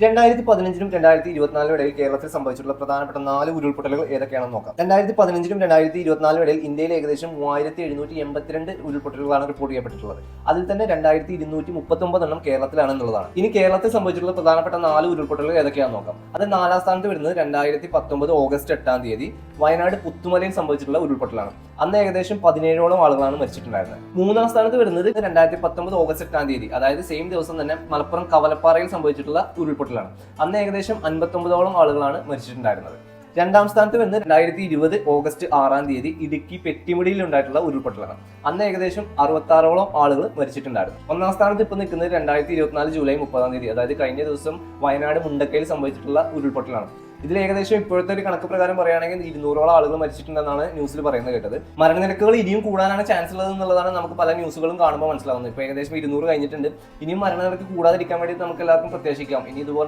2015-നും 2024 ഇടയിൽ കേരളത്തിൽ സംഭവിച്ചിട്ടുള്ള പ്രധാനപ്പെട്ട 4 ഉരുൾപൊട്ടലുകൾ ഏതൊക്കെയാണെന്ന് നോക്കാം. 2015-നും 2024 ഇടയിൽ ഇന്ത്യയിൽ ഏകദേശം 3782 ഉരുൾപൊട്ടലുകളാണ് റിപ്പോർട്ട് ചെയ്യപ്പെട്ടിട്ടുള്ളത്. അതിൽ തന്നെ 2239 എണ്ണം കേരളത്തിലാണ് എന്നുള്ളതാണ്. ഇനി കേരളത്തിൽ സംഭവിച്ചിട്ടുള്ള പ്രധാനപ്പെട്ട 4 ഉരുൾപൊട്ടലുകൾ ഏതൊക്കെയാണെന്ന് നോക്കാം. അത് 4ാം സ്ഥാനത്ത് വരുന്നത് 2019 ഓഗസ്റ്റ് 8-ാം തീയതി വയനാട് പുത്തുമലയിൽ സംഭവിച്ചിട്ടുള്ള ഉരുൾപൊട്ടലാണ്. അന്ന് ഏകദേശം 17ഓളം ആളുകളാണ് മരിച്ചിട്ടുണ്ടായിരുന്നത്. 3ാം സ്ഥാനത്ത് വരുന്നത് 2019 ഓഗസ്റ്റ് 8-ാം തീയതി, അതായത് സെയിം ദിവസം തന്നെ മലപ്പുറം കവലപ്പാറയിൽ സംഭവിച്ചിട്ടുള്ള ഉരുൾപൊട്ടലാണ്. അന്ന് ഏകദേശം 59ഓളം ആളുകളാണ് മരിച്ചിട്ടുണ്ടായിരുന്നത്. 2ാം സ്ഥാനത്ത് വരുന്നത് 2020 ഓഗസ്റ്റ് 6-ാം തീയതി ഇടുക്കി പെട്ടിമുടിയിൽ ഉണ്ടായിട്ടുള്ള ഉരുൾപൊട്ടലാണ്. അന്ന് ഏകദേശം 66ഓളം ആളുകൾ മരിച്ചിട്ടുണ്ടായിരുന്നു. 1ാം സ്ഥാനത്ത് ഇപ്പോൾ നിൽക്കുന്നത് 2024 ജൂലൈ 30-ാം തീയതി, അതായത് കഴിഞ്ഞ ദിവസം വയനാട് മുണ്ടക്കയിൽ സംഭവിച്ചിട്ടുള്ള ഉരുൾപൊട്ടലാണ്. ഇതിൽ ഏകദേശം ഇപ്പോഴത്തെ ഒരു കണക്ക് പ്രകാരം പറയുകയാണെങ്കിൽ 200ഓളം ആളുകൾ മരിച്ചിട്ടുണ്ടെന്നാണ് ന്യൂസിൽ പറയുന്നത് കേട്ടത്. മരണനിരക്കുകൾ ഇനിയും കൂടാനാണ് ചാൻസ് ഉള്ളത് എന്നുള്ളതാണ് നമുക്ക് പല ന്യൂസുകളും കാണുമ്പോൾ മനസ്സിലാവുന്നത്. ഇപ്പോൾ ഏകദേശം 200 കഴിഞ്ഞിട്ടുണ്ട്. ഇനിയും മരണനിരക്ക് കൂടാതിരിക്കാൻ വേണ്ടി നമുക്ക് എല്ലാവർക്കും പ്രത്യാശിക്കാം. ഇനി ഇതുപോലെ